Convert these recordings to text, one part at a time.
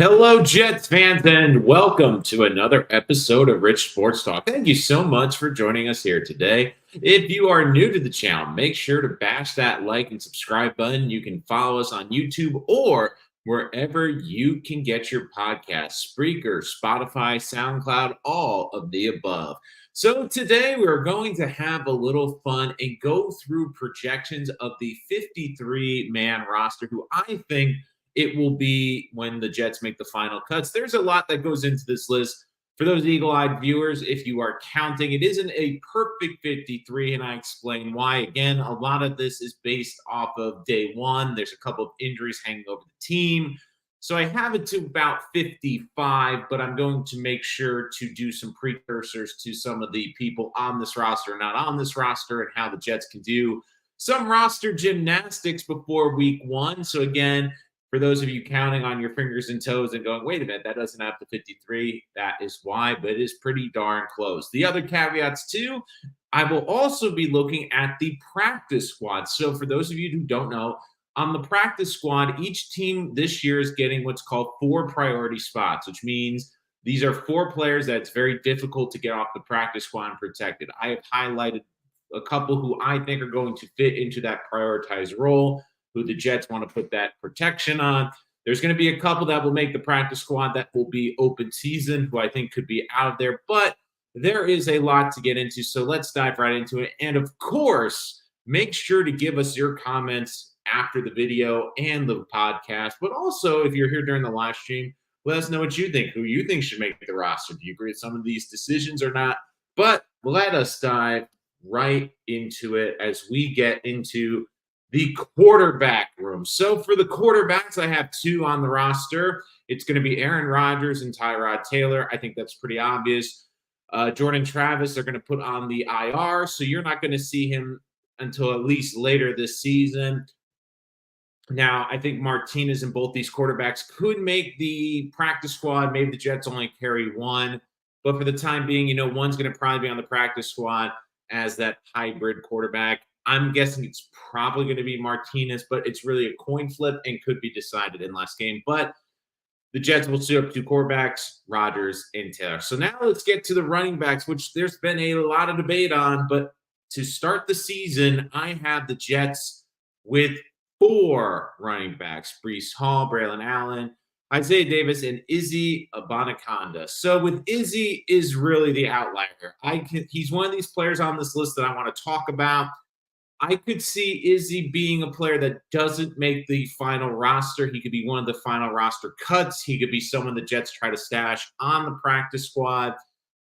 Hello, Jets fans, and welcome to another episode of Rich Sports Talk. Thank you so much for joining us here today. If you are new to the channel, make sure to bash that like and subscribe button. You can follow us on YouTube or wherever you can get your podcasts, Spreaker, Spotify, SoundCloud, all of the above. So today we're going to have a little fun and go through projections of the 53-man roster who I think it will be when the Jets make the final cuts. There's a lot that goes into this list. For those eagle-eyed viewers, if you are counting, it isn't a perfect 53, and I explain why. Again, a lot of this is based off of day one. There's a couple of injuries hanging over the team. So I have it to about 55, but I'm going to make sure to do some precursors to some of the people on this roster, not on this roster, and how the Jets can do some roster gymnastics before week one. So again, for those of you counting on your fingers and toes and going, wait a minute, that doesn't have the 53. That is why, but it is pretty darn close. The other caveats, too, I will also be looking at the practice squad. So, for those of you who don't know, on the practice squad, each team this year is getting what's called 4 priority spots, which means these are 4 players that it's very difficult to get off the practice squad and protected. I have highlighted a couple who I think are going to fit into that prioritized role, who the Jets want to put that protection on. There's going to be a couple that will make the practice squad that will be open season, who I think could be out of there. But there is a lot to get into, so let's dive right into it. And of course, make sure to give us your comments after the video and the podcast. But also, if you're here during the live stream, let us know what you think, who you think should make the roster. Do you agree with some of these decisions or not? But let us dive right into it as we get into the quarterback room. So for the quarterbacks, I have 2 on the roster. It's going to be Aaron Rodgers and Tyrod Taylor. I think that's pretty obvious. Jordan Travis are going to put on the IR, so you're not going to see him until at least later this season. Now, I think Martinez and both these quarterbacks could make the practice squad. Maybe the Jets only carry one. But for the time being, one's going to probably be on the practice squad as that hybrid quarterback. I'm guessing it's probably going to be Martinez, but it's really a coin flip and could be decided in last game. But the Jets will still have 2 quarterbacks, Rodgers and Taylor. So now let's get to the running backs, which there's been a lot of debate on. But to start the season, I have the Jets with 4 running backs: Breece Hall, Braylon Allen, Isaiah Davis, and Izzy Abanikanda. So with Izzy is really the outlier. He's one of these players on this list that I want to talk about. I could see Izzy being a player that doesn't make the final roster. He could be one of the final roster cuts. He could be someone the Jets try to stash on the practice squad.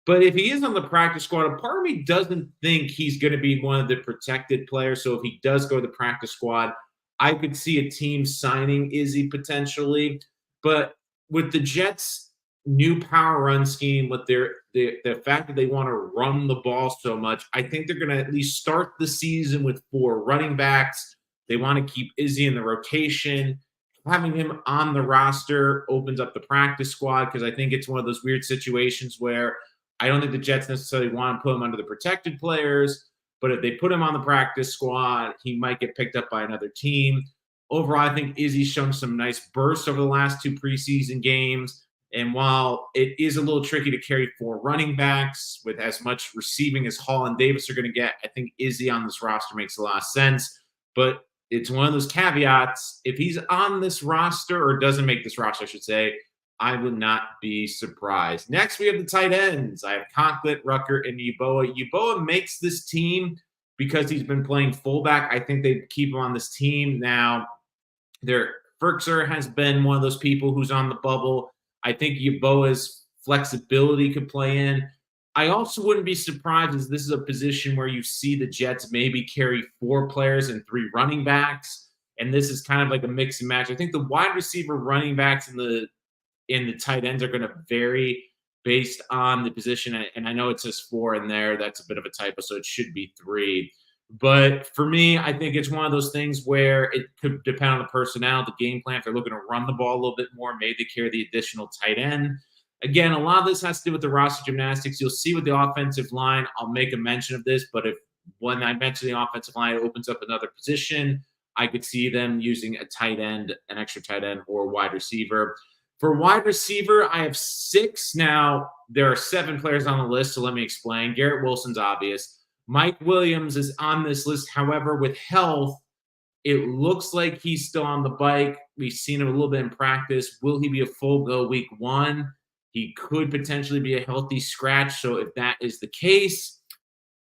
But if he is on the practice squad, a part of me doesn't think he's going to be one of the protected players. So if he does go to the practice squad, I could see a team signing Izzy potentially. But with the Jets' new power run scheme, with the fact that they want to run the ball so much, I think they're going to at least start the season with 4 running backs. They want to keep Izzy in the rotation. Having him on the roster opens up the practice squad because I think it's one of those weird situations where I don't think the Jets necessarily want to put him under the protected players, but if they put him on the practice squad, he might get picked up by another team. Overall, I think Izzy's shown some nice bursts over the last 2 preseason games. And while it is a little tricky to carry 4 running backs with as much receiving as Hall and Davis are going to get, I think Izzy on this roster makes a lot of sense. But it's one of those caveats. If he's on this roster, or doesn't make this roster, I should say, I would not be surprised. Next, we have the tight ends. I have Conklin, Rucker, and Yeboah. Yeboah makes this team because he's been playing fullback. I think they keep him on this team. Now, Firkser has been one of those people who's on the bubble. I think Yeboah's flexibility could play in. I also wouldn't be surprised as this is a position where you see the Jets maybe carry 4 players and 3 running backs, and this is kind of like a mix and match. I think the wide receiver, running backs, and the tight ends are going to vary based on the position. And I know it says 4 in there. That's a bit of a typo, so it should be 3. But for me, I think it's one of those things where it could depend on the personnel, the game plan. If they're looking to run the ball a little bit more, maybe they carry the additional tight end. Again, a lot of this has to do with the roster gymnastics. You'll see with the offensive line, I'll make a mention of this, but when I mention the offensive line, it opens up another position. I could see them using a tight end, an extra tight end, or wide receiver. For wide receiver, I have 6. Now, there are 7 players on the list, so let me explain. Garrett Wilson's obvious. Mike Williams is on this list. However, with health, it looks like he's still on the bike. We've seen him a little bit in practice. Will he be a full go week 1? He could potentially be a healthy scratch. So if that is the case,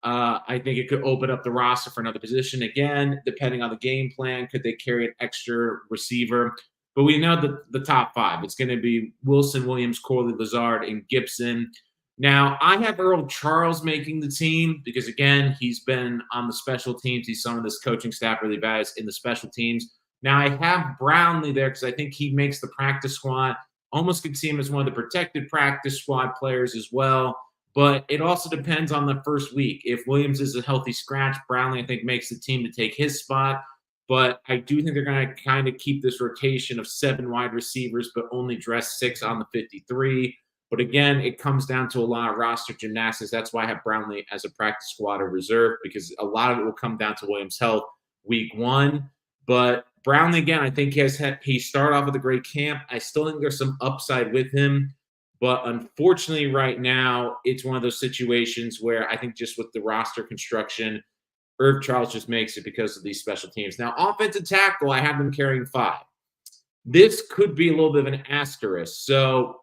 I think it could open up the roster for another position. Again, depending on the game plan, could they carry an extra receiver? But we know the top 5. It's going to be Wilson, Williams, Corley, Lazard, and Gibson. Now, I have Earl Charles making the team because, again, he's been on the special teams. He's some of this coaching staff really values in the special teams. Now, I have Brownlee there because I think he makes the practice squad. Almost could see him as one of the protected practice squad players as well. But it also depends on the first week. If Williams is a healthy scratch, Brownlee, I think, makes the team to take his spot. But I do think they're going to kind of keep this rotation of 7 wide receivers, but only dress 6 on the 53. But again, it comes down to a lot of roster gymnastics. That's why I have Brownlee as a practice squad or reserve, because a lot of it will come down to Williams' health week 1. But Brownlee, again, I think he started off with a great camp. I still think there's some upside with him. But unfortunately, right now, it's one of those situations where I think just with the roster construction, Irv Charles just makes it because of these special teams. Now, offensive tackle, I have them carrying 5. This could be a little bit of an asterisk. So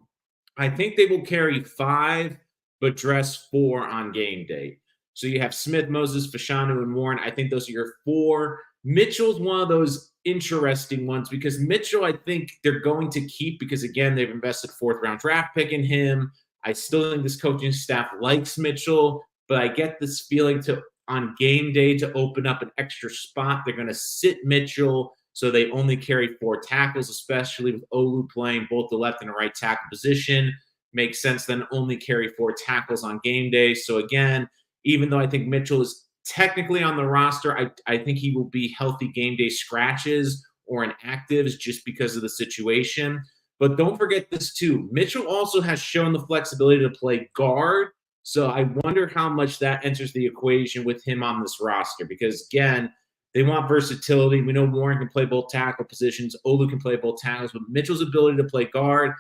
I think they will carry 5, but dress 4 on game day. So you have Smith, Moses, Fashanu, and Warren. I think those are your 4. Mitchell's one of those interesting ones because Mitchell, I think they're going to keep because, again, they've invested 4th-round draft pick in him. I still think this coaching staff likes Mitchell, but I get this feeling on game day to open up an extra spot. They're going to sit Mitchell so they only carry 4 tackles, especially with Olu playing both the left and the right tackle position. Makes sense then only carry 4 tackles on game day. So again, even though I think Mitchell is technically on the roster, I think he will be healthy game day scratches or inactives just because of the situation. But don't forget this too. Mitchell also has shown the flexibility to play guard. So I wonder how much that enters the equation with him on this roster because, again, they want versatility. We know Warren can play both tackle positions. Olu can play both tackles. But Mitchell's ability to play guard,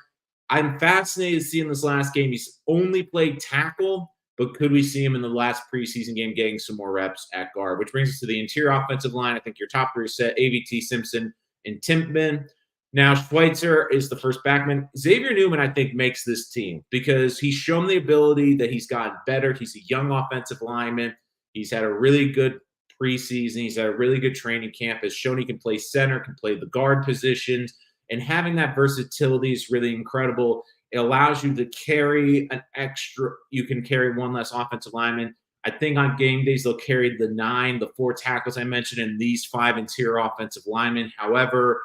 I'm fascinated to see in this last game. He's only played tackle, but could we see him in the last preseason game getting some more reps at guard? Which brings us to the interior offensive line. I think your top 3 are set, AVT, Simpson, and Timpman. Now, Schweitzer is the first backman. Xavier Newman, I think, makes this team because he's shown the ability that he's gotten better. He's a young offensive lineman. He's had a really good preseason. He's had a really good training camp. Has shown he can play center, can play the guard positions, and having that versatility is really incredible. It allows you to carry an extra. You can carry 1 less offensive lineman. I think on game days they'll carry the 9, the 4 tackles I mentioned, and these 5 interior offensive linemen. However,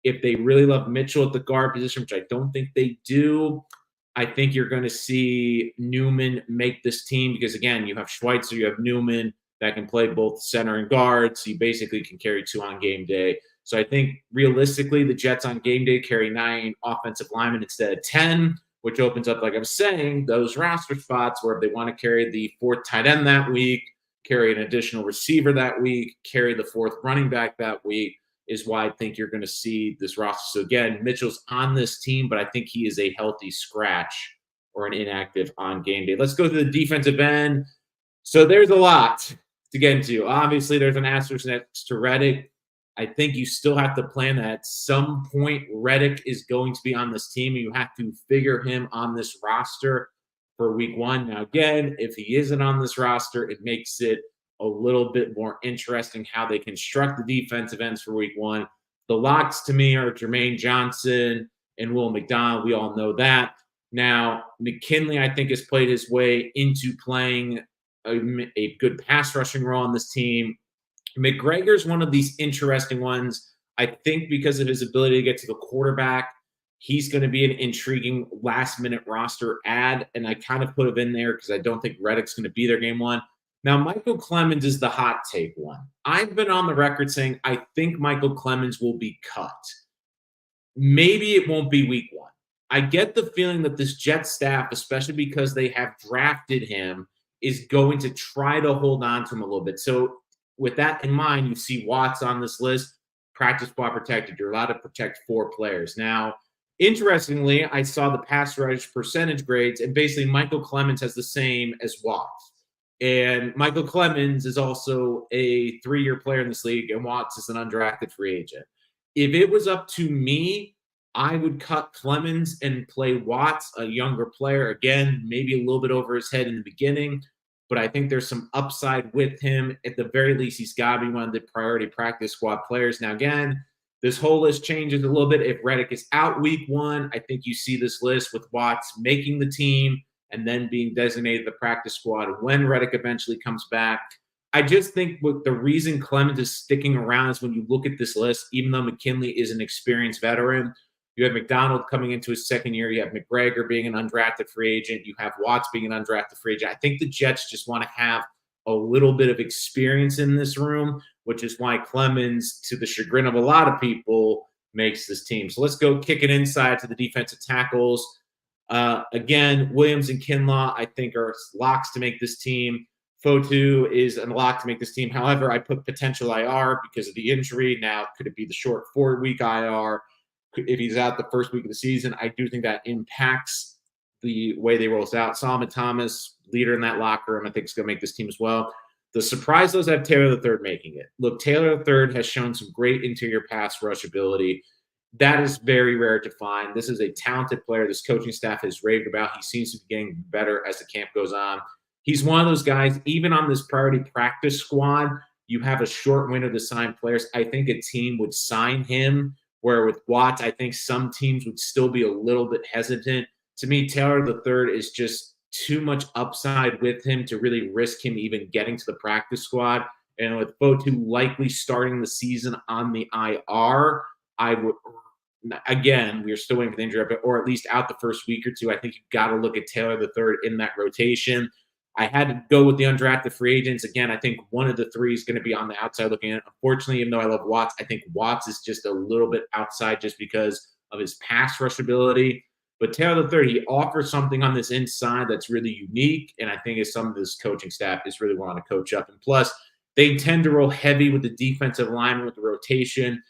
if they really love Mitchell at the guard position, which I don't think they do, I think you're going to see Newman make this team because, again, you have Schweitzer, you have Newman that can play both center and guard. So you basically can carry 2 on game day. So I think realistically, the Jets on game day carry 9 offensive linemen instead of 10, which opens up, like I was saying, those roster spots where if they want to carry the 4th tight end that week, carry an additional receiver that week, carry the 4th running back that week, is why I think you're going to see this roster. So again, Mitchell's on this team, but I think he is a healthy scratch or an inactive on game day. Let's go to the defensive end. So there's a lot to get into. Obviously, there's an asterisk next to Reddick. I think you still have to plan that at some point Reddick is going to be on this team, and you have to figure him on this roster for week 1. Now, again, if he isn't on this roster, it makes it a little bit more interesting how they construct the defensive ends for week 1. The locks to me are Jermaine Johnson and Will McDonald. We all know that. Now, McKinley, I think, has played his way into playing a good pass rushing role on this team. McGregor's one of these interesting ones. I think because of his ability to get to the quarterback, he's going to be an intriguing last-minute roster add, and I kind of put him in there because I don't think Reddick's going to be there game 1. Now, Michael Clemens is the hot take one. I've been on the record saying I think Michael Clemens will be cut. Maybe it won't be week 1. I get the feeling that this Jet staff, especially because they have drafted him, is going to try to hold on to him a little bit. So with that in mind, you see Watts on this list, practice squad protected. You're allowed to protect 4 players. Now, Interestingly, I saw the pass rush percentage grades, and basically Michael Clemens has the same as Watts. And Michael Clemens is also a 3-year player in this league, and Watts is an undrafted free agent. If it was up to me, I would cut Clemens and play Watts, a younger player. Again, maybe a little bit over his head in the beginning, but I think there's some upside with him. At the very least, he's got to be one of the priority practice squad players. Now, again, this whole list changes a little bit. If Reddick is out week 1, I think you see this list with Watts making the team and then being designated the practice squad when Reddick eventually comes back. I just think what the reason Clemens is sticking around is when you look at this list, even though McKinley is an experienced veteran, you have McDonald coming into his second year. You have McGregor being an undrafted free agent. You have Watts being an undrafted free agent. I think the Jets just want to have a little bit of experience in this room, which is why Clemens, to the chagrin of a lot of people, makes this team. So let's go kick it inside to the defensive tackles. Again, Williams and Kinlaw, I think, are locks to make this team. Fotu is a lock to make this team. However, I put potential IR because of the injury. Now, could it be the short 4-week IR? If he's out the first week of the season, I do think that impacts the way they rolls out. Solomon Thomas, leader in that locker room, I think is going to make this team as well. The surprise was have Taylor III making it. Look, Taylor III has shown some great interior pass rush ability. That is very rare to find. This is a talented player this coaching staff has raved about. He seems to be getting better as the camp goes on. He's one of those guys, even on this priority practice squad, you have a short window to sign players. I think a team would sign him, where with Watts, I think some teams would still be a little bit hesitant. To me, Taylor III is just too much upside with him to really risk him even getting to the practice squad. And with Fotu likely starting the season on the IR, I would, again, we're still waiting for the injury, or at least out the first week or two. I think you've got to look at Taylor III in that rotation. I had to go with the undrafted free agents. Again, I think one of the three is going to be on the outside looking in. Unfortunately, even though I love Watts, I think Watts is just a little bit outside just because of his pass rush ability. But Taylor III, he offers something on this inside that's really unique, and I think it's some of this coaching staff is really wanting to coach up. And plus, they tend to roll heavy with the defensive lineman with the rotation.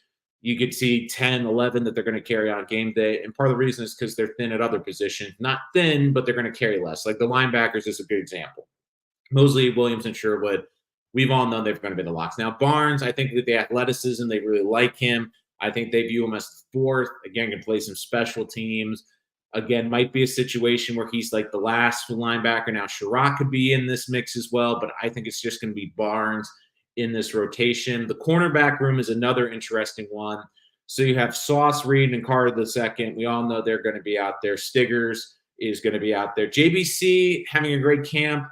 You could see 10, 11 that they're going to carry on game day. And part of the reason is because they're thin at other positions. Not thin, but they're going to carry less. Like the linebackers is a good example. Mosley, Williams, and Sherwood, we've all known they're going to be the locks. Now, Barnes, I think with the athleticism, they really like him. I think they view him as fourth. Again, can play some special teams. Again, might be a situation where he's like the last linebacker. Now, Sherrod could be in this mix as well, but I think it's just going to be Barnes in this rotation. The cornerback room is another interesting one. So you have Sauce, Reed, and Carter the second. We all know they're going to be out there. Stiggers is going to be out there. JBC having a great camp,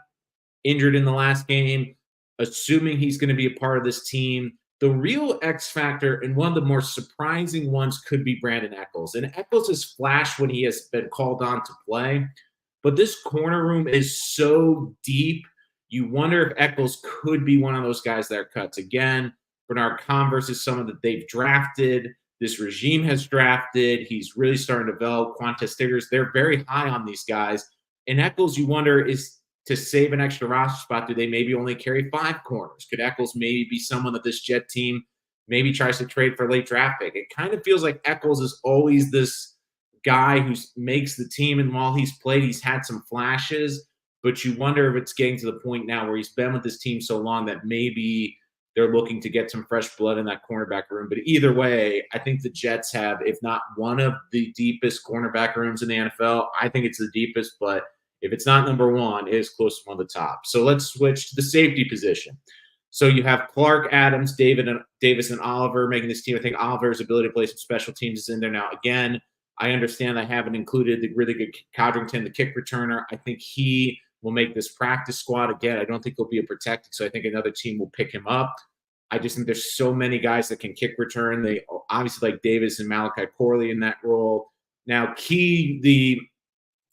injured in the last game, assuming he's going to be a part of this team. The real X factor and one of the more surprising ones could be Brandon Echols. And Echols has flashed when he has been called on to play. But this corner room is so deep. You wonder if Echols could be one of those guys that are cuts. Again, Bernard Converse is someone that they've drafted. This regime has drafted. He's really starting to develop. Quantez Stiggers, they're very high on these guys. And Echols, you wonder, is to save an extra roster spot, do they maybe only carry 5 corners? Could Echols maybe be someone that this Jet team maybe tries to trade for a late draft pick? It kind of feels like Echols is always this guy who makes the team, and while he's played, he's had some flashes. But you wonder if it's getting to the point now where he's been with this team so long that maybe they're looking to get some fresh blood in that cornerback room. But either way, I think the Jets have, if not one of the deepest cornerback rooms in the NFL, I think it's the deepest. But if it's not number one, it is close to one of the top. So let's switch to the safety position. So you have Clark, Adams, Davis, and Oliver making this team. I think Oliver's ability to play some special teams is in there now. Again, I understand I haven't included the really good Codrington, the kick returner. I think he will make this practice squad again. I don't think he'll be a protected, so I think another team will pick him up. I just think there's so many guys that can kick return. They obviously like Davis and Malachi Corley in that role. Now, Key, the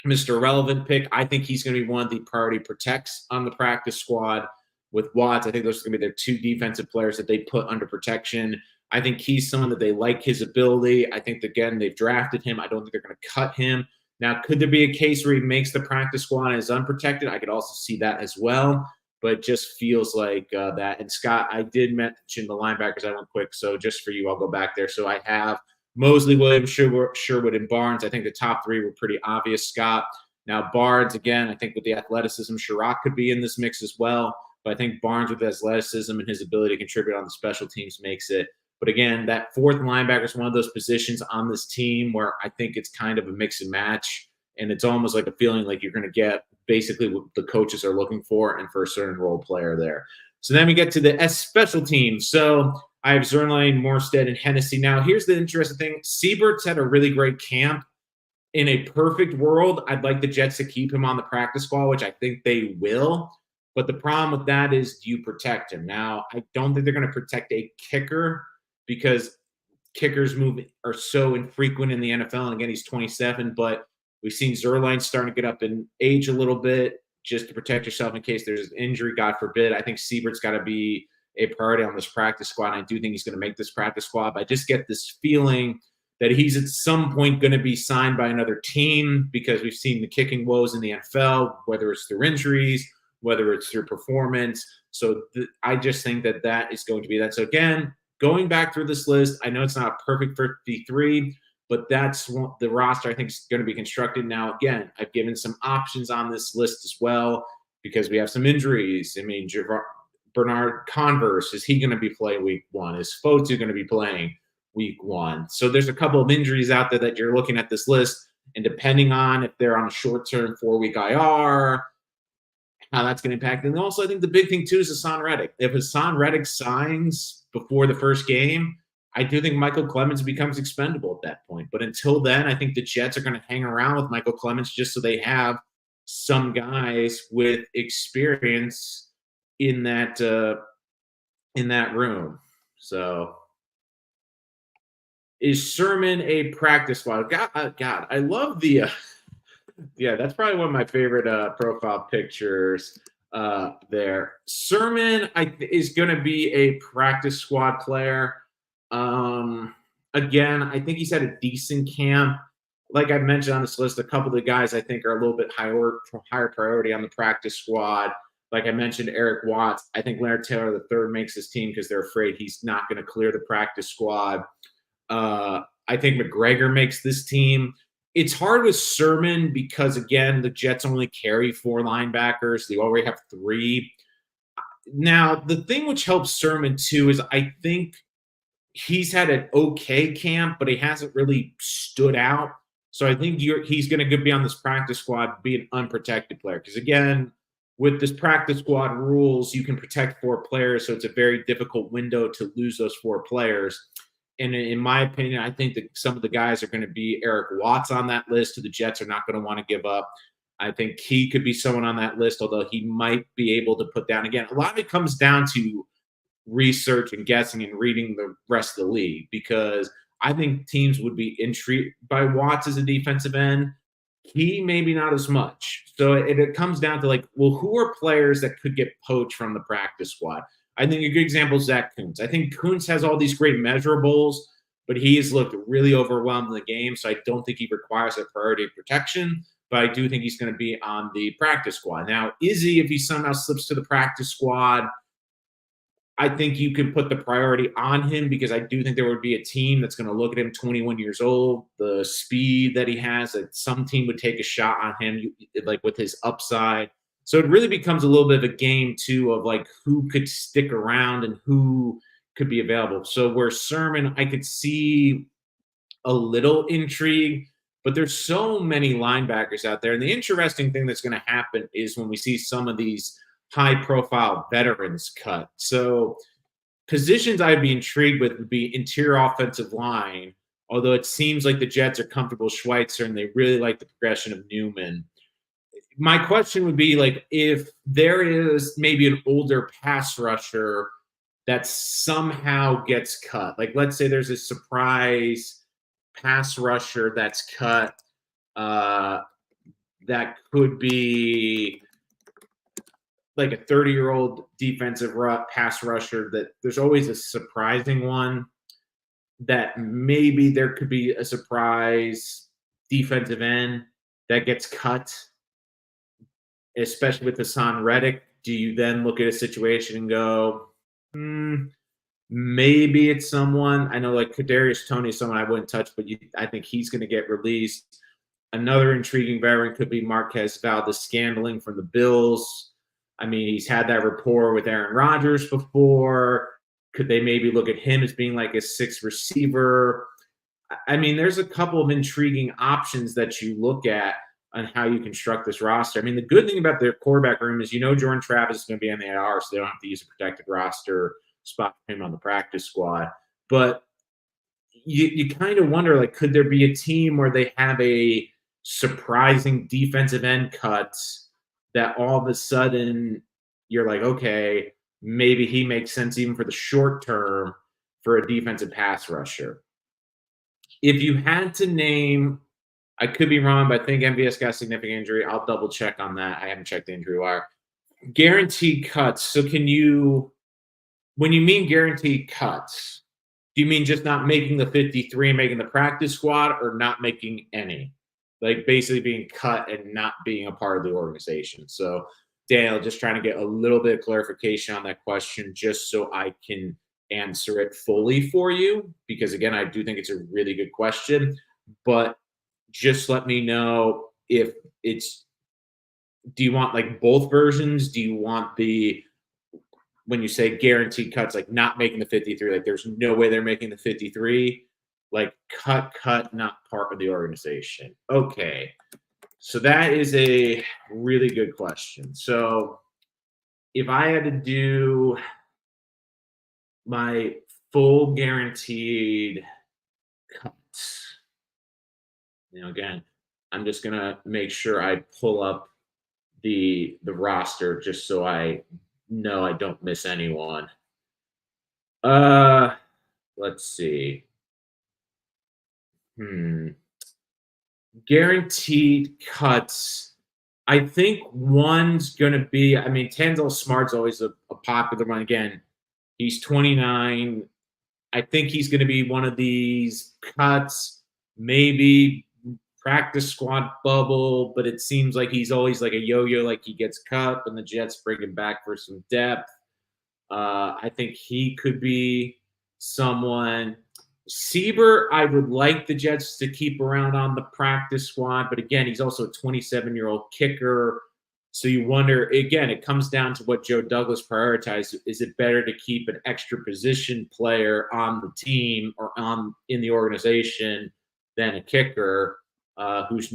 Mr. Relevant pick, I think he's going to be one of the priority protects on the practice squad. With Watts, I think those are going to be their 2 defensive players that they put under protection. I think he's someone that they like his ability. I think, again, they've drafted him. I don't think they're going to cut him. Now, could there be a case where he makes the practice squad and is unprotected? I could also see that as well, but it just feels like that. And Scott, I did mention the linebackers. I went quick, so just for you, I'll go back there. So I have Mosley, Williams, Sherwood, and Barnes. I think the top three were pretty obvious, Scott. Now, Barnes, again, I think with the athleticism, Sherrock could be in this mix as well. But I think Barnes with athleticism and his ability to contribute on the special teams makes it. But again, that fourth linebacker is one of those positions on this team where I think it's kind of a mix and match. And it's almost like a feeling like you're going to get basically what the coaches are looking for and for a certain role player there. So then we get to the S special teams. So I have Zerline, Morstead, and Hennessy. Now, here's the interesting thing. Siebert's had a really great camp. In a perfect world, I'd like the Jets to keep him on the practice squad, which I think they will. But the problem with that is, do you protect him? Now, I don't think they're going to protect a kicker because kickers are so infrequent in the NFL. And again, he's 27, but we've seen Zerline starting to get up in age a little bit just to protect yourself in case there's an injury, God forbid. I think Siebert's got to be a priority on this practice squad. And I do think he's going to make this practice squad. But I just get this feeling that he's at some point going to be signed by another team because we've seen the kicking woes in the NFL, whether it's through injuries, whether it's through performance. So I just think that is going to be that. So again, going back through this list, I know it's not a perfect 53, but that's the roster I think is going to be constructed. Now, again, I've given some options on this list as well because we have some injuries. I mean, Bernard Converse, is he going to be playing week 1? Is Fotu going to be playing week 1? So there's a couple of injuries out there that you're looking at this list, and depending on if they're on a short-term 4-week IR, how that's going to impact. And also, I think the big thing too is Hassan Reddick. If Hassan Reddick signs before the first game, I do think Michael Clemens becomes expendable at that point. But until then, I think the Jets are going to hang around with Michael Clemens just so they have some guys with experience in that room. So, is Sermon a practice squad? God, I love the. Yeah, that's probably one of my favorite profile pictures there. Sermon is going to be a practice squad player. Again, I think he's had a decent camp. Like I mentioned on this list, a couple of the guys I think are a little bit higher priority on the practice squad. Like I mentioned, Eric Watts. I think Leonard Taylor III makes this team because they're afraid he's not going to clear the practice squad. I think McGregor makes this team. It's hard with Sermon because, again, the Jets only carry 4 linebackers. They already have 3. Now, the thing which helps Sermon, too, is I think he's had an okay camp, but he hasn't really stood out. So I think he's going to be on this practice squad, be an unprotected player. Because, again, with this practice squad rules, you can protect 4 players, so it's a very difficult window to lose those 4 players. And in my opinion, I think that some of the guys are going to be Eric Watts on that list, who the Jets are not going to want to give up. I think he could be someone on that list, although he might be able to put down. Again, a lot of it comes down to research and guessing and reading the rest of the league, because I think teams would be intrigued by Watts as a defensive end. He maybe not as much. So it comes down to like, well, who are players that could get poached from the practice squad? I think a good example is Zach Kuntz. I think Kuntz has all these great measurables, but he has looked really overwhelmed in the game, so I don't think he requires a priority of protection, but I do think he's going to be on the practice squad. Now, Izzy, if he somehow slips to the practice squad, I think you can put the priority on him because I do think there would be a team that's going to look at him, 21 years old, the speed that he has, that some team would take a shot on him, like with his upside. So it really becomes a little bit of a game, too, of like who could stick around and who could be available. So where Sermon, I could see a little intrigue, but there's so many linebackers out there. And the interesting thing that's going to happen is when we see some of these high-profile veterans cut. So positions I'd be intrigued with would be interior offensive line, although it seems like the Jets are comfortable with Schweitzer and they really like the progression of Newman. My question would be, like, if there is maybe an older pass rusher that somehow gets cut. Like, let's say there's a surprise pass rusher that's cut that could be like a 30-year-old defensive pass rusher, that there's always a surprising one that maybe there could be a surprise defensive end that gets cut, especially with Hassan Reddick. Do you then look at a situation and go, Maybe it's someone I know, like Kadarius Toney is someone I wouldn't touch, but I think he's going to get released. Another intriguing veteran could be Marquez Valdes-Scantling from the Bills. I mean, he's had that rapport with Aaron Rodgers before. Could they maybe look at him as being like a sixth receiver? I mean, there's a couple of intriguing options that you look at on how you construct this roster. I mean, the good thing about their quarterback room is Jordan Travis is going to be on the IR, so they don't have to use a protected roster spot for him on the practice squad. But you kind of wonder, like, could there be a team where they have a surprising defensive end cut that all of a sudden you're like, okay, maybe he makes sense even for the short term for a defensive pass rusher. If you had to name, I could be wrong, but I think MVS got a significant injury. I'll double check on that. I haven't checked the injury wire. Guaranteed cuts. So can you, when you mean guaranteed cuts, do you mean just not making the 53 and making the practice squad, or not making any? Like basically being cut and not being a part of the organization. So Daniel, just trying to get a little bit of clarification on that question just so I can answer it fully for you, because again, I do think it's a really good question, but just let me know if it's, do you want like both versions? Do you want the, when you say guaranteed cuts, like not making the 53, like there's no way they're making the 53, like cut, not part of the organization? Okay. So that is a really good question. So if I had to do my full guaranteed cuts, again, I'm just gonna make sure I pull up the roster just so I know I don't miss anyone. Let's see. Guaranteed cuts. I think one's going to be, I mean, Tanzel Smart's always a popular one. Again, he's 29. I think he's going to be one of these cuts, maybe practice squad bubble, but it seems like he's always like a yo-yo, like he gets cut and the Jets bring him back for some depth. I think he could be someone. Siebert, I would like the Jets to keep around on the practice squad, but again, he's also a 27-year-old kicker. So you wonder, again, it comes down to what Joe Douglas prioritized. Is it better to keep an extra position player on the team or in the organization than a kicker who's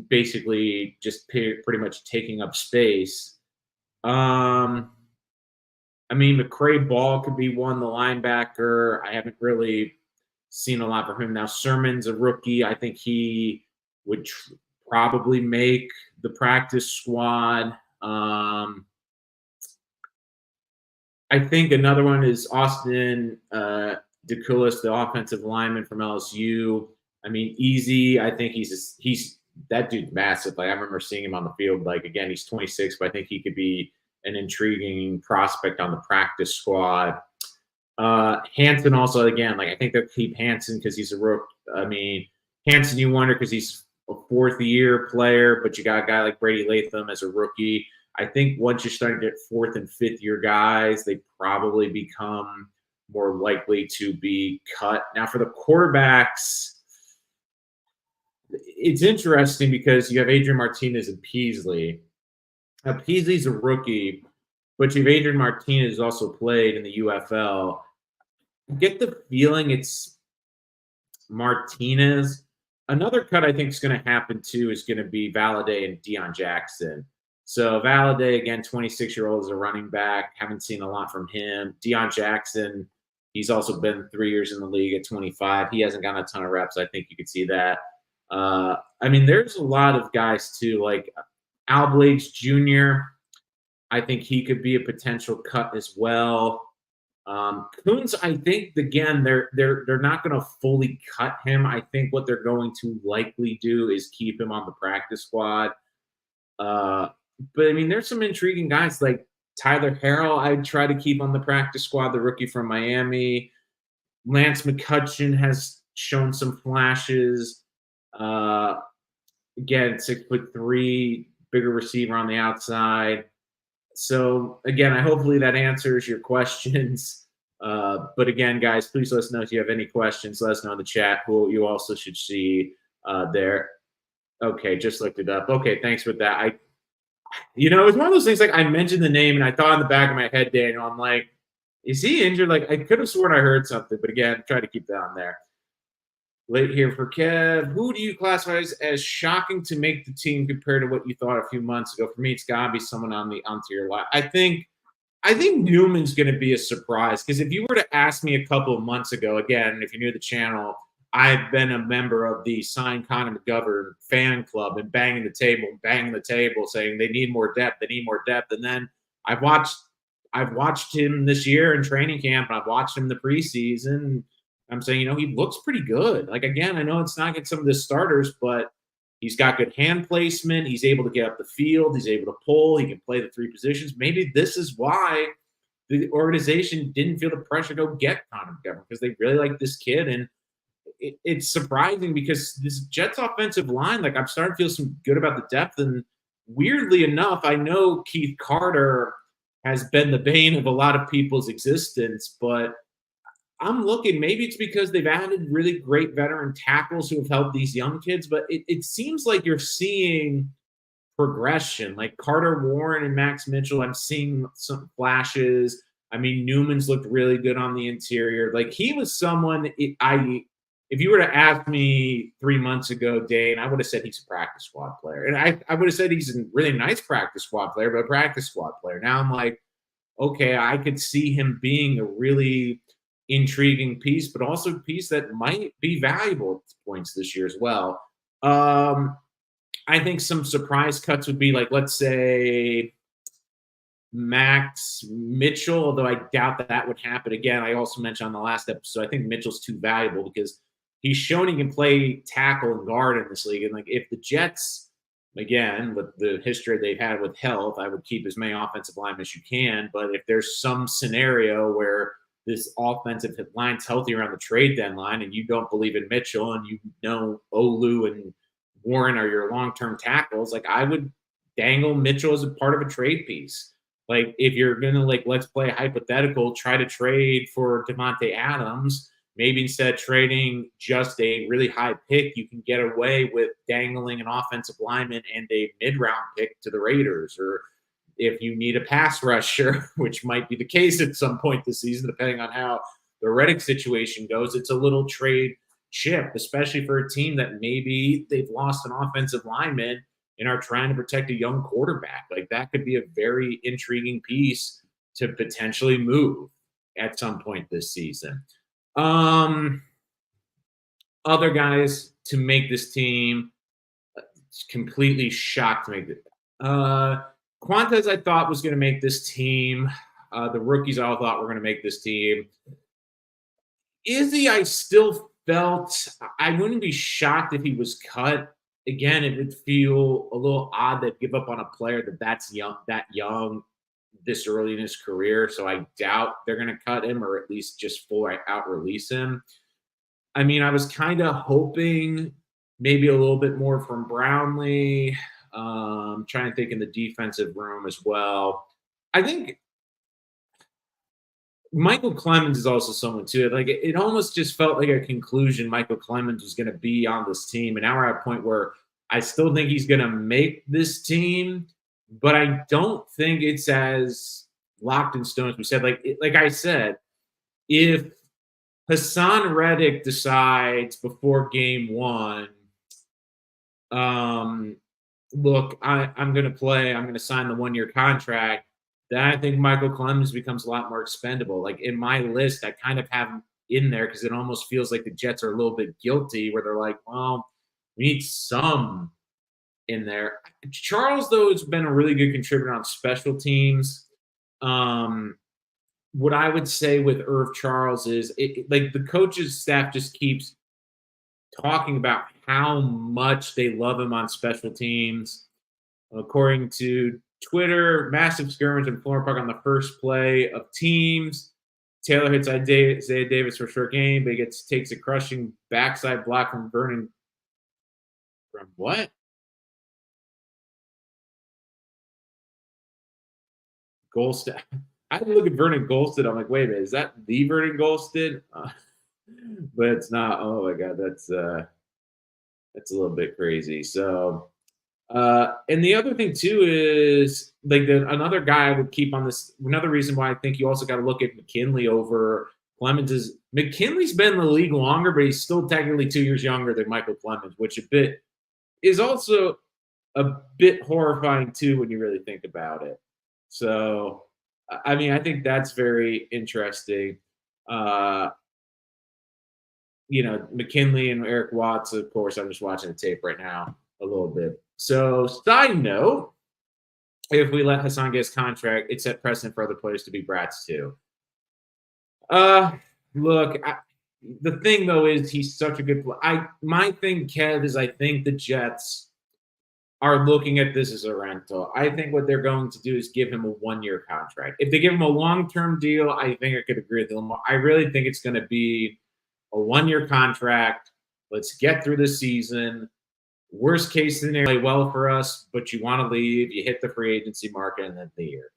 basically just pretty much taking up space? I mean, McCray Ball could be one, the linebacker. I haven't really seen a lot from him. Now, Sermon's a rookie. I think he would probably make the practice squad. I think another one is Austin DeCoulis, the offensive lineman from LSU. I mean, easy. I think he's that dude's massive. Like I remember seeing him on the field. Like again, he's 26, but I think he could be an intriguing prospect on the practice squad. Hanson also, again, like I think they'll keep Hanson because he's a rookie. I mean, Hanson, you wonder because he's a fourth-year player, but you got a guy like Brady Latham as a rookie. I think once you start to get fourth and fifth-year guys, they probably become more likely to be cut. Now, for the quarterbacks, it's interesting because you have Adrian Martinez and Peasley. Now, Peasley's a rookie, but you have Adrian Martinez also played in the UFL. I get the feeling it's Martinez. Another cut I think is going to happen too is going to be Valladay and Deion Jackson. So Valladay, again, 26-year-old, is a running back. Haven't seen a lot from him. Deion Jackson, he's also been 3 years in the league at 25. He hasn't gotten a ton of reps. I think you could see that. I mean, there's a lot of guys too, like Al Blades Jr. I think he could be a potential cut as well. Coons, I think again they're not going to fully cut him. I think what they're going to likely do is keep him on the practice squad. But I mean, there's some intriguing guys like Tyler Harrell. I'd try to keep on the practice squad, the rookie from Miami. Lance McCutcheon has shown some flashes. Again, 6'3", bigger receiver on the outside. So again, hopefully that answers your questions. But again, guys, please let us know if you have any questions. Let us know in the chat who you also should see there. Okay, just looked it up. Okay, thanks for that. It's one of those things like I mentioned the name and I thought in the back of my head, Daniel, I'm like, is he injured? Like I could have sworn I heard something, but again, try to keep that on there. Late here for Kev. Who do you classify as shocking to make the team compared to what you thought a few months ago? For me, it's gotta be someone onto your left. I think Newman's going to be a surprise because if you were to ask me a couple of months ago, again, if you're new to the channel, I've been a member of the Sign Connor McGovern fan club and banging the table, saying they need more depth, And then I've watched him this year in training camp, and I've watched him in the preseason. I'm saying, he looks pretty good. Like again, I know it's not against some of the starters, but he's got good hand placement. He's able to get up the field. He's able to pull. He can play the three positions. Maybe this is why the organization didn't feel the pressure to go get Connor McGovern because they really like this kid. And it's surprising because this Jets offensive line, like I'm starting to feel some good about the depth. And weirdly enough, I know Keith Carter has been the bane of a lot of people's existence, but I'm looking, maybe it's because they've added really great veteran tackles who have helped these young kids, but it seems like you're seeing progression. Like Carter Warren and Max Mitchell, I'm seeing some flashes. I mean, Newman's looked really good on the interior. Like he was someone if you were to ask me 3 months ago, Dane, I would have said he's a practice squad player. And I would have said he's a really nice practice squad player, but a practice squad player. Now I'm like, okay, I could see him being a really intriguing piece, but also a piece that might be valuable at points this year as well. I think some surprise cuts would be like, let's say, Max Mitchell, although I doubt that would happen. Again, I also mentioned on the last episode, I think Mitchell's too valuable because he's shown he can play tackle and guard in this league. And like if the Jets, again, with the history they've had with health, I would keep as many offensive linemen as you can. But if there's some scenario where this offensive line's healthy around the trade deadline and you don't believe in Mitchell and Olu and Warren are your long-term tackles, like I would dangle Mitchell as a part of a trade piece. Like if you're going to let's play hypothetical, try to trade for Davante Adams, maybe instead of trading just a really high pick, you can get away with dangling an offensive lineman and a mid-round pick to the Raiders. Or if you need a pass rusher, which might be the case at some point this season, depending on how the Reddick situation goes, it's a little trade chip, especially for a team that maybe they've lost an offensive lineman and are trying to protect a young quarterback. Like that could be a very intriguing piece to potentially move at some point this season. Other guys to make this team, completely shocked to make it. Quantas, I thought was going to make this team. The rookies, I all thought were going to make this team. Izzy, I still felt I wouldn't be shocked if he was cut. Again, it would feel a little odd to give up on a player that's young, this early in his career. So I doubt they're going to cut him or at least just full out release him. I mean, I was kind of hoping maybe a little bit more from Brownlee. Trying to think in the defensive room as well. I think Michael Clemens is also someone too. Like it almost just felt like a conclusion Michael Clemens was going to be on this team. And now we're at a point where I still think he's going to make this team, but I don't think it's as locked in stone as we said. Like I said, if Hassan Reddick decides before game one, look, I'm going to play, I'm going to sign the 1-year contract, then I think Michael Clemens becomes a lot more expendable. Like in my list, I kind of have him in there because it almost feels like the Jets are a little bit guilty where they're like, well, we need some in there. Charles, though, has been a really good contributor on special teams. What I would say with Irv Charles is like the coach's staff just keeps talking about how much they love him on special teams. According to Twitter, massive skirmish in Florham Park on the first play of teams. Taylor hits Isaiah Davis for a short game, but he takes a crushing backside block from Vernon. From what? Goal staff. I had to look at Vernon Golston. I'm like, wait a minute, is that the Vernon Golston? But it's not. Oh my god, that's a little bit crazy. So, and the other thing too is like another guy I would keep on this. Another reason why I think you also got to look at McKinley over Clemens is McKinley's been in the league longer, but he's still technically 2 years younger than Michael Clemens, which a bit is also a bit horrifying too when you really think about it. So, I mean, I think that's very interesting. Uh, McKinley and Eric Watts, of course, I'm just watching the tape right now a little bit. So, side note, if we let Hassan get his contract, it set precedent for other players to be brats too. Uh, Look, the thing though is he's such a good player. My thing, Kev, is I think the Jets are looking at this as a rental. I think what they're going to do is give him a 1-year contract. If they give him a long-term deal, I think I could agree with them. I really think it's going to be a 1-year contract. Let's get through the season. Worst case scenario, play well for us, but you want to leave. You hit the free agency market and then the year.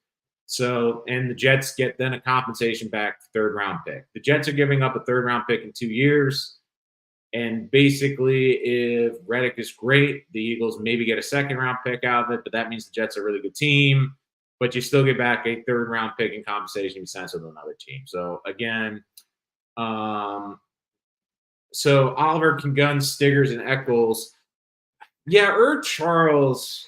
So, and the Jets get then a compensation back, third round pick. The Jets are giving up a third round pick in 2 years. And basically, if Reddick is great, the Eagles maybe get a second round pick out of it, but that means the Jets are a really good team. But you still get back a third round pick in compensation sense with another team. So again, so Oliver can gun Stiggers and Eccles. Yeah, Charles.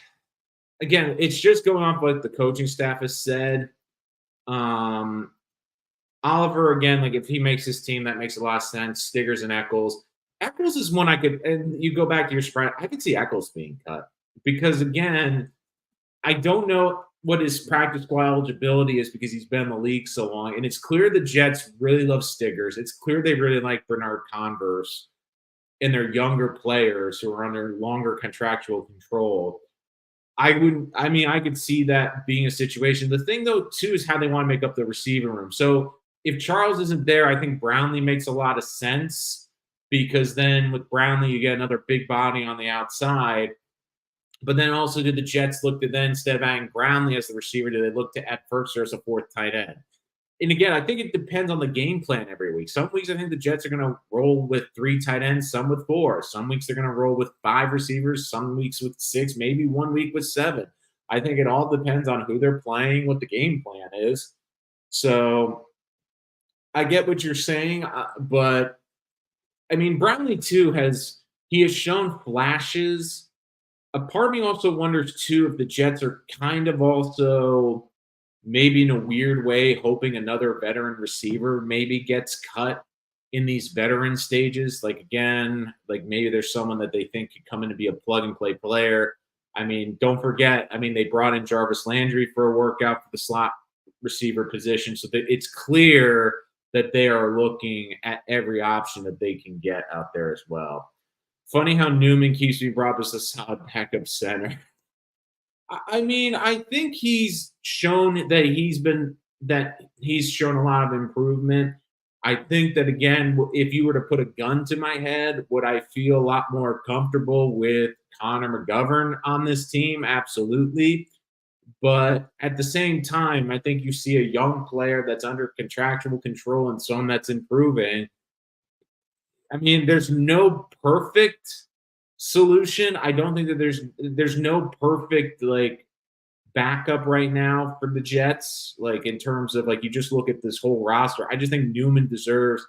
Again, it's just going off what the coaching staff has said. Oliver, again, like if he makes his team, that makes a lot of sense. Stiggers and Eccles. Eccles is one I could, and you go back to your spread, I could see Eccles being cut because, again, I don't know what his practice squad eligibility is because he's been in the league so long. And it's clear the Jets really love Stiggers. It's clear they really like Bernard Converse and their younger players who are under longer contractual control. I could see that being a situation. The thing, though, too, is how they want to make up the receiving room. So if Charles isn't there, I think Brownlee makes a lot of sense because then with Brownlee, you get another big body on the outside. But then also, did the Jets look to then, instead of adding Brownlee as the receiver, do they look to add Firkser as a fourth tight end? And again, I think it depends on the game plan every week. Some weeks I think the Jets are going to roll with 3 tight ends, some with 4. Some weeks they're going to roll with 5 receivers, some weeks with 6, maybe 1 week with 7. I think it all depends on who they're playing, what the game plan is. So I get what you're saying, but I mean, Brownlee too has shown flashes. A part of me also wonders too if the Jets are kind of also maybe in a weird way hoping another veteran receiver maybe gets cut in these veteran stages. Like again, like maybe there's someone that they think could come in to be a plug and play player. I mean, don't forget, they brought in Jarvis Landry for a workout for the slot receiver position. So that it's clear that they are looking at every option that they can get out there as well. Funny how Newman keeps being brought up as a solid backup center. I think he's shown that he's shown a lot of improvement. I think that, again, if you were to put a gun to my head, would I feel a lot more comfortable with Connor McGovern on this team? Absolutely. But at the same time, I think you see a young player that's under contractual control and someone that's improving. There's no perfect solution. I don't think that there's no perfect backup right now for the Jets. Like in terms of you just look at this whole roster. I just think Newman deserves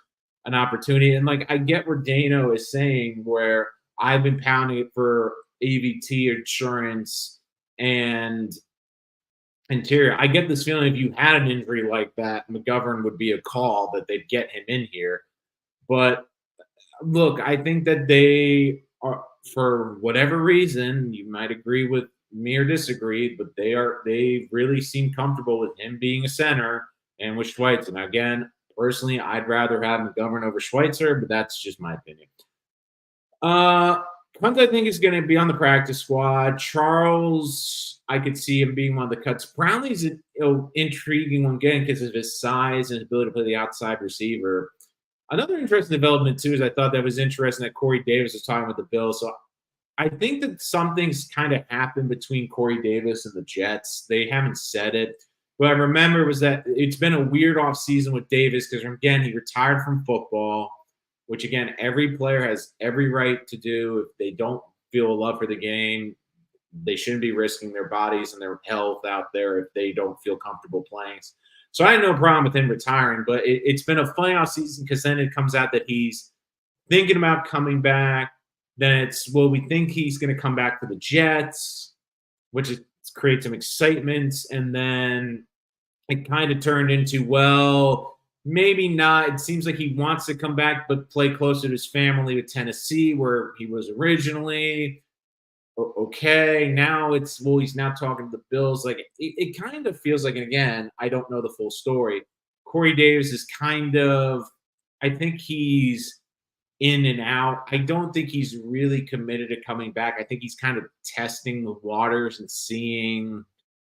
an opportunity. And I get where Dano is saying, where I've been pounding it for AVT insurance and interior. I get this feeling if you had an injury like that, McGovern would be a call that they'd get him in here. But look, I think that they are, for whatever reason, you might agree with me or disagree, but they really seem comfortable with him being a center and with Schweitzer. Now, again, personally, I'd rather have McGovern over Schweitzer, but that's just my opinion. Hunt, I think, is going to be on the practice squad. Charles, I could see him being one of the cuts. Brownlee's an intriguing one, again, because of his size and his ability to play the outside receiver. Another interesting development, too, is I thought that was interesting that Corey Davis was talking with the Bills. So I think that something's kind of happened between Corey Davis and the Jets. They haven't said it. what I remember was that it's been a weird off season with Davis because, again, he retired from football, which, again, every player has every right to do. If they don't feel a love for the game, they shouldn't be risking their bodies and their health out there if they don't feel comfortable playing. So I had no problem with him retiring, but it's been a funny off season because then it comes out that he's thinking about coming back. Then it's, well, we think he's going to come back to the Jets, which creates some excitement. And then it kind of turned into, well, maybe not. It seems like he wants to come back, but play closer to his family with Tennessee, where he was originally. Okay, now it's, well, he's now talking to the Bills. Like it kind of feels like, and again, I don't know the full story. Corey Davis is kind of, I think he's in and out. I don't think he's really committed to coming back. I think he's kind of testing the waters and seeing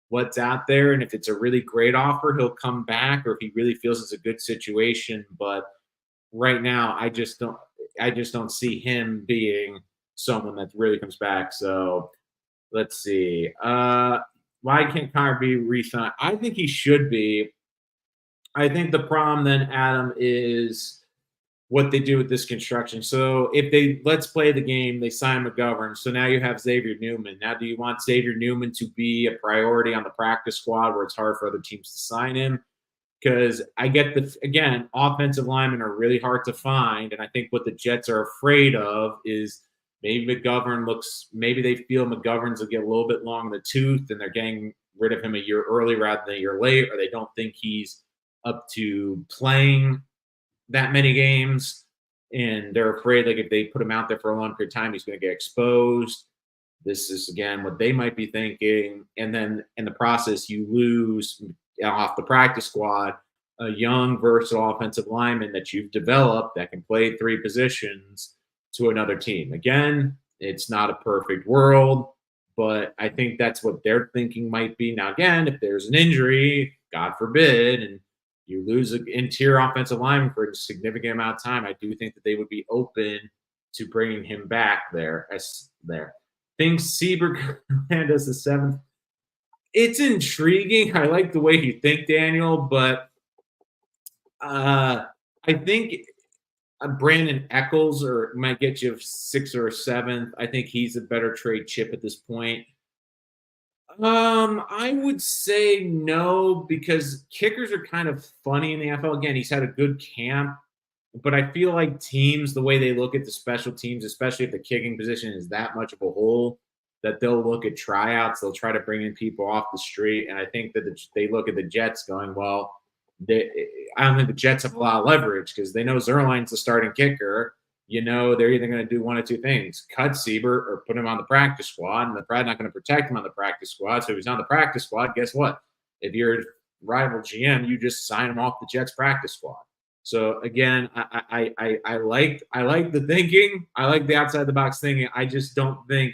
what's out there. And if it's a really great offer, he'll come back, or if he really feels it's a good situation. But right now, I just don't see him being someone that really comes back. So let's see. Why can't Connor be re-signed? I think he should be. I think the problem then, Adam, is what they do with this construction. So if they, let's play the game, they sign McGovern. So now you have Xavier Newman. Now, do you want Xavier Newman to be a priority on the practice squad where it's hard for other teams to sign him? Because I get again, offensive linemen are really hard to find. And I think what the Jets are afraid of is maybe maybe they feel McGovern's will get a little bit long in the tooth and they're getting rid of him a year early rather than a year late, or they don't think he's up to playing that many games. And they're afraid, like, if they put him out there for a long period of time, he's going to get exposed. This is, again, what they might be thinking. And then in the process, you lose off the practice squad a young, versatile offensive lineman that you've developed that can play three positions to another team. Again, it's not a perfect world, but I think that's what their thinking might be. Now, again, if there's an injury, God forbid, and you lose an interior offensive lineman for a significant amount of time, I do think that they would be open to bringing him back there. Think Seaberg land as the seventh. It's intriguing. I like the way you think, Daniel, but I think Brandon Eccles might get you sixth or seventh. I think he's a better trade chip at this point. I would say no, because kickers are kind of funny in the NFL. Again, he's had a good camp, but I feel like teams, the way they look at the special teams, especially if the kicking position is that much of a hole, that they'll look at tryouts. They'll try to bring in people off the street. And I think that they look at the Jets going, well, I don't think the Jets have a lot of leverage because they know Zuerlein's the starting kicker. You know, they're either going to do one of two things: cut Siebert or put him on the practice squad. And they're probably not going to protect him on the practice squad. So if he's on the practice squad, guess what? If you're a rival GM, you just sign him off the Jets practice squad. So again, I like the thinking. I like the outside the box thinking. I just don't think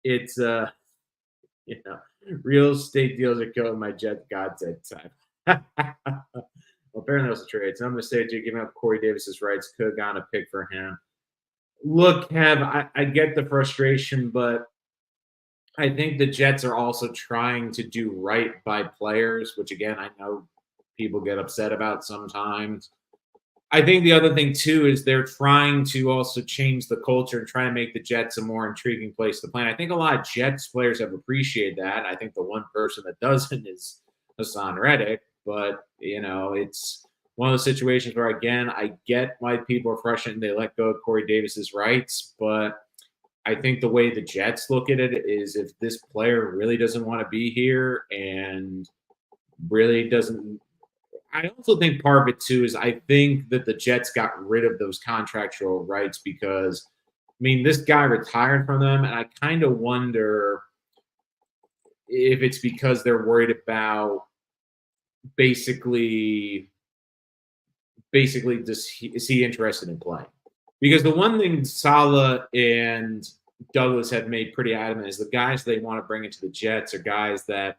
it's real estate deals are killing my Jet godsend time. Well, apparently that was a trade. So I'm going to say, giving up Corey Davis's rights, could have gotten a pick for him. Look, Kev, I get the frustration, but I think the Jets are also trying to do right by players, which, again, I know people get upset about sometimes. I think the other thing, too, is they're trying to also change the culture and try to make the Jets a more intriguing place to play. And I think a lot of Jets players have appreciated that. I think the one person that doesn't is Haason Reddick. But, it's one of those situations where, again, I get why people are frustrated and they let go of Corey Davis's rights. But I think the way the Jets look at it is, if this player really doesn't want to be here and really doesn't – I also think part of it, too, is I think that the Jets got rid of those contractual rights because, this guy retired from them, and I kind of wonder if it's because they're worried about basically is he interested in playing? Because the one thing Saleh and Douglas have made pretty adamant is the guys they want to bring into the Jets are guys that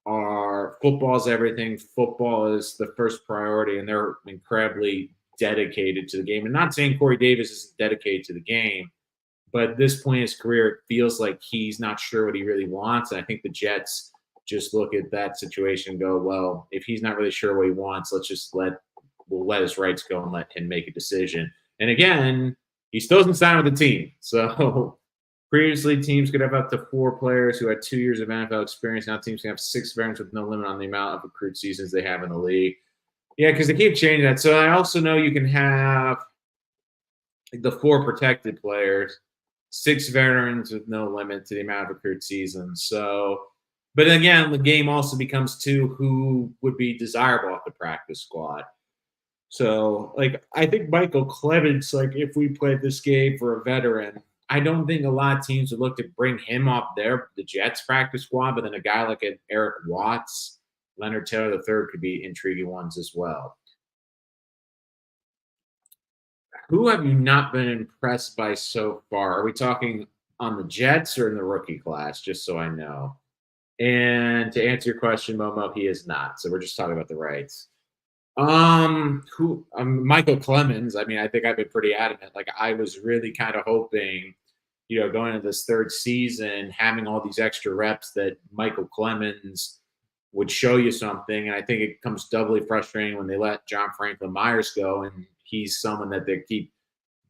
are football's everything. Football is the first priority, and they're incredibly dedicated to the game. And not saying Corey Davis isn't dedicated to the game, but at this point in his career, it feels like he's not sure what he really wants. And I think the Jets just look at that situation and go, well, if he's not really sure what he wants, we'll let his rights go and let him make a decision. And again, he still doesn't sign with the team. So previously, teams could have up to 4 players who had 2 years of NFL experience. Now teams can have 6 veterans with no limit on the amount of accrued seasons they have in the league. Yeah, because they keep changing that. So I also know you can have the 4 protected players, 6 veterans with no limit to the amount of accrued seasons. So, but again, the game also becomes who would be desirable off the practice squad. So, like, I think Michael Clemens, like, if we played this game for a veteran, I don't think a lot of teams would look to bring him off the Jets practice squad, but then a guy like an Eric Watts, Leonard Taylor III could be intriguing ones as well. Who have you not been impressed by so far? Are we talking on the Jets or in the rookie class? Just so I know. And to answer your question, Momo, he is not. So we're just talking about the rights. Michael Clemens. I mean, I think I've been pretty adamant. Like, I was really kind of hoping, going into this 3rd season, having all these extra reps, that Michael Clemens would show you something. And I think it becomes doubly frustrating when they let John Franklin Myers go, and he's someone that they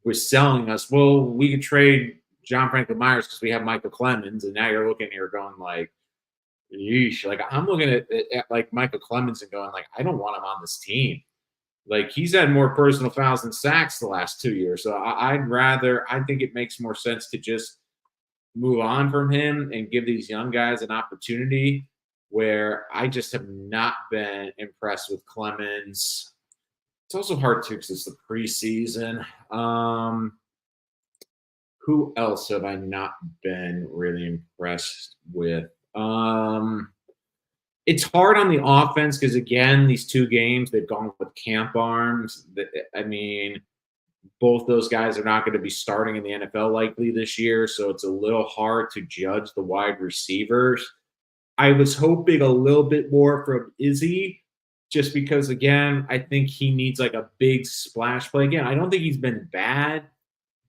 was selling us. Well, we could trade John Franklin Myers because we have Michael Clemens, and now you're looking here going like, yeesh. Like, I'm looking at like Michael Clemens and going like, I don't want him on this team. Like, he's had more personal fouls than sacks the last 2 years. So I think it makes more sense to just move on from him and give these young guys an opportunity, where I just have not been impressed with Clemens. It's also hard too because it's the preseason. Who else have I not been really impressed with? It's hard on the offense because, again, these 2 games they've gone with camp arms. I mean, both those guys are not going to be starting in the NFL likely this year, so it's a little hard to judge the wide receivers. I was hoping a little bit more from Izzy, just because, again, I think he needs like a big splash play. Again, I don't think he's been bad,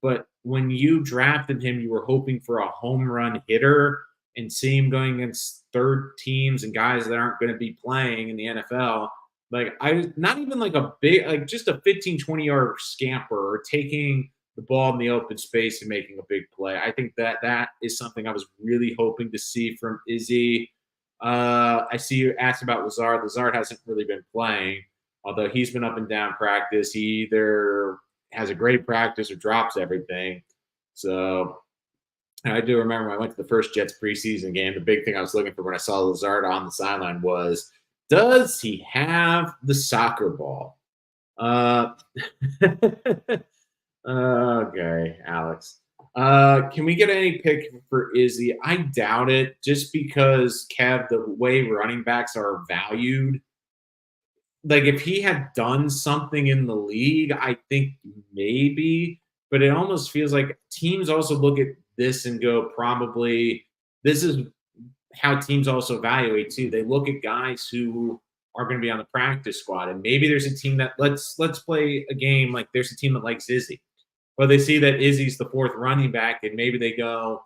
but when you drafted him, you were hoping for a home run hitter, and see him going against 3rd teams and guys that aren't going to be playing in the NFL. Like, not even like a big, like just a 15, 20-yard scamper or taking the ball in the open space and making a big play. I think that is something I was really hoping to see from Izzy. I see you asked about Lazard. Lazard hasn't really been playing, although he's been up and down practice. He either has a great practice or drops everything. So I do remember when I went to the first Jets preseason game, the big thing I was looking for when I saw Lazard on the sideline was, does he have the soccer ball? Okay, Alex. Can we get any pick for Izzy? I doubt it, just because, Kev, the way running backs are valued. Like, if he had done something in the league, I think maybe, but it almost feels like teams also look at this and go, probably this is how teams also evaluate too. They look at guys who are going to be on the practice squad, and maybe there's a team that let's play a game like there's a team that likes Izzy, but they see that Izzy's the 4th running back, and maybe they go,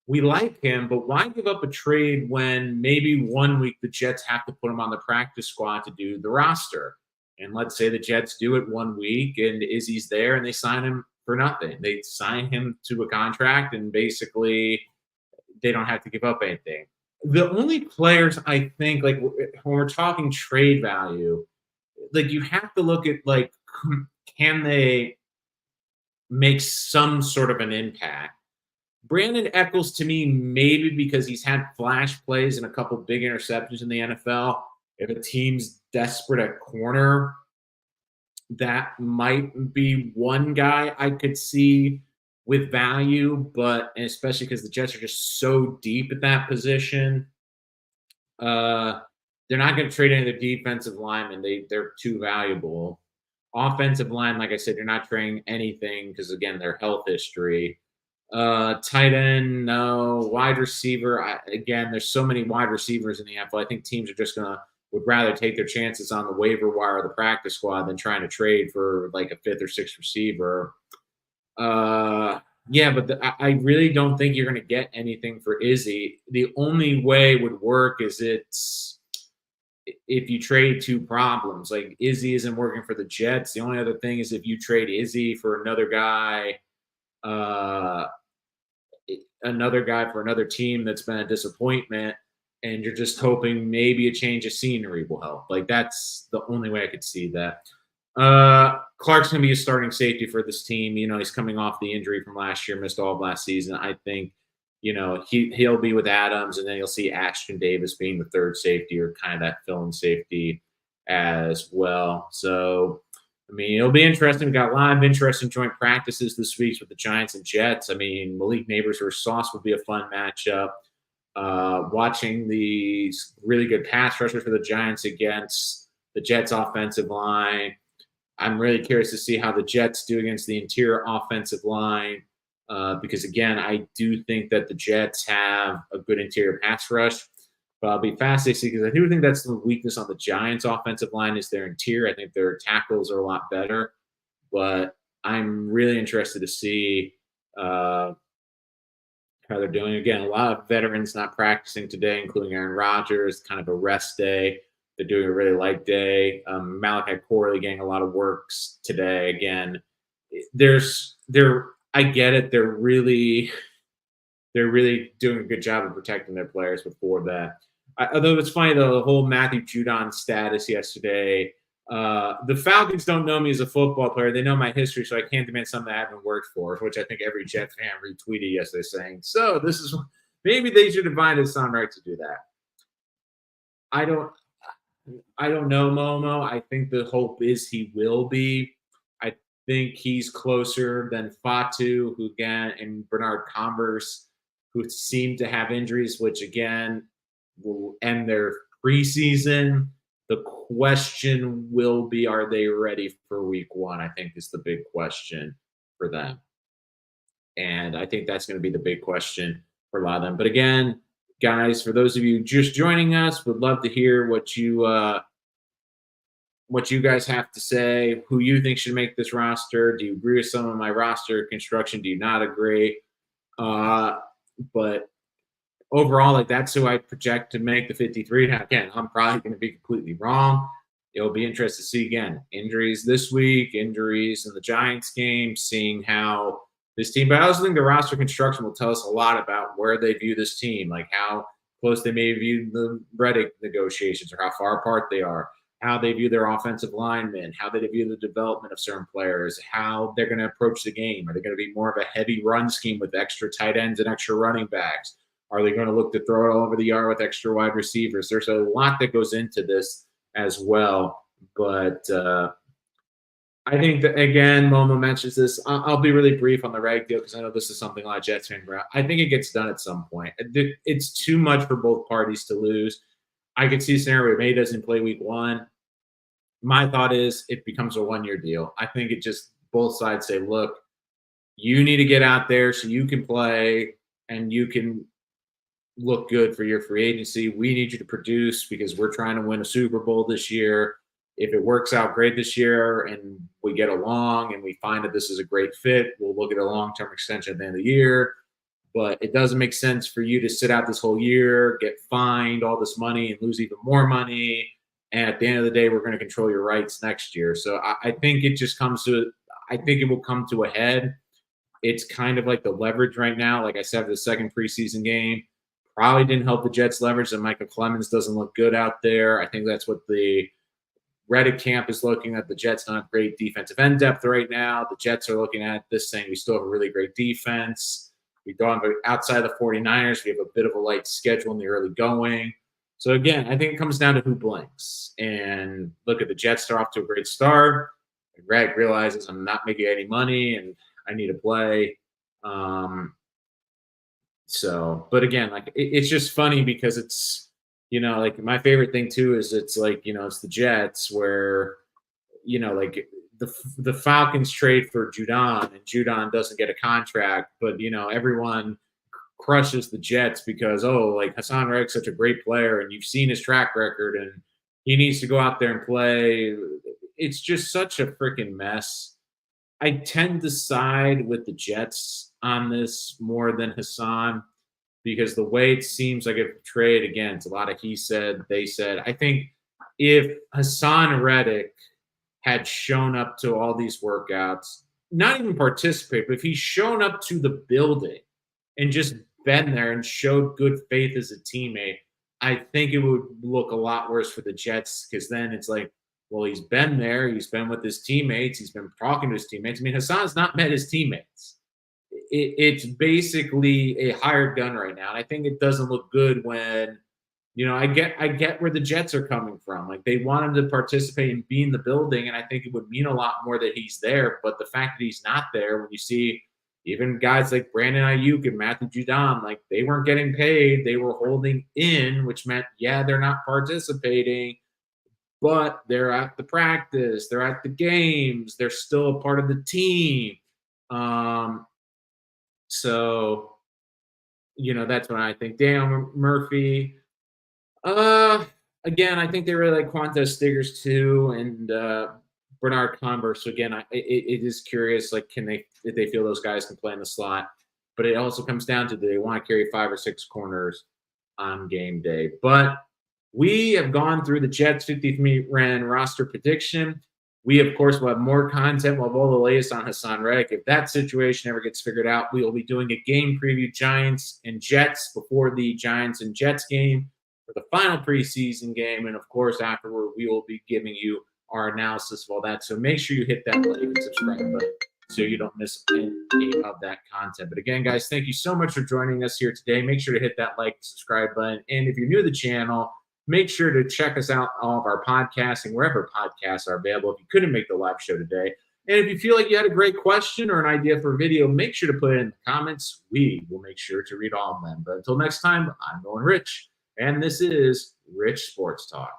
we like him, but why give up a trade when maybe 1 week the Jets have to put him on the practice squad to do the roster? And let's say the Jets do it 1 week and Izzy's there and they sign him for nothing. They sign him to a contract and basically they don't have to give up anything. The only players I think, like, when we're talking trade value, like, you have to look at, like, can they make some sort of an impact? Brandon Eccles, to me, maybe because he's had flash plays and a couple big interceptions in the NFL. If a team's desperate at corner, that might be one guy I could see with value, but especially because the Jets are just so deep at that position. They're not going to trade any of the defensive linemen. They're too valuable. Offensive line, like I said, you're not trading anything because, again, their health history. Tight end, no. Wide receiver, again, there's so many wide receivers in the NFL. I think teams are just would rather take their chances on the waiver wire or the practice squad than trying to trade for like a 5th or 6th receiver. Yeah, but I really don't think you're going to get anything for Izzy. The only way it would work is if you trade two problems. Like Izzy isn't working for the Jets. The only other thing is if you trade Izzy for uh, another guy for another team that's been a disappointment, and you're just hoping maybe a change of scenery will help. Like that's the only way I could see that. Clark's going to be a starting safety for this team. You know, he's coming off the injury from last year, missed all of last season. I think, he'll be with Adams, and then you'll see Ashton Davis being the third safety or kind of that fill-in safety as well. So, I mean, it'll be interesting. We got a lot of interesting joint practices this week with the Giants and Jets. I mean, Malik Neighbors versus Sauce would be a fun matchup. Watching these really good pass rushers for the Giants against the Jets offensive line. I'm really curious to see how the Jets do against the interior offensive line because, again, I do think that the Jets have a good interior pass rush. But I'll be fascinated because I do think that's the weakness on the Giants' offensive line is their interior. I think their tackles are a lot better. But I'm really interested to see how they're doing. Again, a lot of veterans not practicing today, including Aaron Rodgers, kind of a rest day. They're doing a really light day. Malachi Corley getting a lot of works today. Again, I get it. They're really doing a good job of protecting their players before that. Although it's funny, though, the whole Matthew Judon status yesterday. The Falcons don't know me as a football player. They know my history, so I can't demand something I haven't worked for, which I think every Jet fan retweeted yesterday saying, so this is maybe they should have invited Hassan Reddick to do that. I don't know, Momo. I think the hope is he will be. I think he's closer than Fatu, who again, and Bernard Converse, who seem to have injuries, which again will end their preseason. The question will be, are they ready for week one? I think is the big question for them. And I think that's going to be the big question for a lot of them. But again, guys, for those of you just joining us, would love to hear what you guys have to say, who you think should make this roster. Do you agree with some of my roster construction? Do you not agree? But overall, like that's who I project to make the 53. Now, again, I'm probably going to be completely wrong. It'll be interesting to see again injuries this week, injuries in the Giants game, seeing how this team. But I also think the roster construction will tell us a lot about where they view this team, like how close they may view the Reddick negotiations or how far apart they are, how they view their offensive linemen, how they view the development of certain players, how they're going to approach the game. Are they going to be more of a heavy run scheme with extra tight ends and extra running backs? Are they going to look to throw it all over the yard with extra wide receivers? There's a lot that goes into this as well. But I think that, again, Momo mentions this. I'll be really brief on the rag deal because I know this is something a lot of Jets fans about. I think it gets done at some point. It's too much for both parties to lose. I could see a scenario where May doesn't play week one. My thought is it becomes a one-year deal. I think it just both sides say, look, you need to get out there so you can play and you can look good for your free agency. We need you to produce because we're trying to win a Super Bowl this year. If it works out great this year and we get along and we find that this is a great fit, we'll look at a long-term extension at the end of the year. But it doesn't make sense for you to sit out this whole year, get fined all this money and lose even more money. And at the end of the day, we're going to control your rights next year. So I think it just comes to, I think it will come to a head. It's kind of like the leverage right now. Like I said, the second preseason game probably didn't help the Jets leverage that Michael Clemens doesn't look good out there. I think that's what the Reddick camp is looking at. The Jets don't have great defensive end depth right now. The Jets are looking at this saying we still have a really great defense. We don't have outside of the 49ers. We have a bit of a light schedule in the early going. So again, I think it comes down to who blinks. And look at the Jets are off to a great start. Greg realizes I'm not making any money and I need to play. But again, like it's just funny because it's, like my favorite thing too is it's like, it's the Jets where, like the Falcons trade for Judon and Judon doesn't get a contract, but everyone crushes the Jets because, like Hassan Reddick's such a great player and you've seen his track record and he needs to go out there and play. It's just such a freaking mess. I tend to side with the Jets on this more than Hassan because the way it seems like a trade, again, it's a lot of he said, they said. I think if Hassan Reddick had shown up to all these workouts, not even participate, but if he's shown up to the building and just been there and showed good faith as a teammate, I think it would look a lot worse for the Jets because then it's like, well, he's been there. He's been with his teammates. He's been talking to his teammates. I mean, Hassan's not met his teammates. It's basically a hired gun right now. And I think it doesn't look good when, I get where the Jets are coming from. Like they want him to participate and be in the building. And I think it would mean a lot more that he's there. But the fact that he's not there, when you see even guys like Brandon Ayuk and Matthew Judon, like they weren't getting paid. They were holding in, which meant, yeah, they're not participating, but they're at the practice, they're at the games, they're still a part of the team. So, that's what I think. Daniel Murphy. Again, I think they really like Quantez Stiggers too, and Bernard Converse. So again, it is curious, like, if they feel those guys can play in the slot? But it also comes down to, do they want to carry 5 or 6 corners on game day? But we have gone through the Jets 53-man roster prediction. We, of course, will have more content. We'll have all the latest on Hassan Reddick. If that situation ever gets figured out, we will be doing a game preview, Giants and Jets, before the Giants and Jets game for the final preseason game. And, of course, afterward, we will be giving you our analysis of all that. So make sure you hit that like and subscribe button so you don't miss any of that content. But again, guys, thank you so much for joining us here today. Make sure to hit that like and subscribe button. And if you're new to the channel, make sure to check us out all of our podcasting, wherever podcasts are available if you couldn't make the live show today. And if you feel like you had a great question or an idea for a video, make sure to put it in the comments. We will make sure to read all of them. But until next time, I'm Nolan Rich, and this is Rich Sports Talk.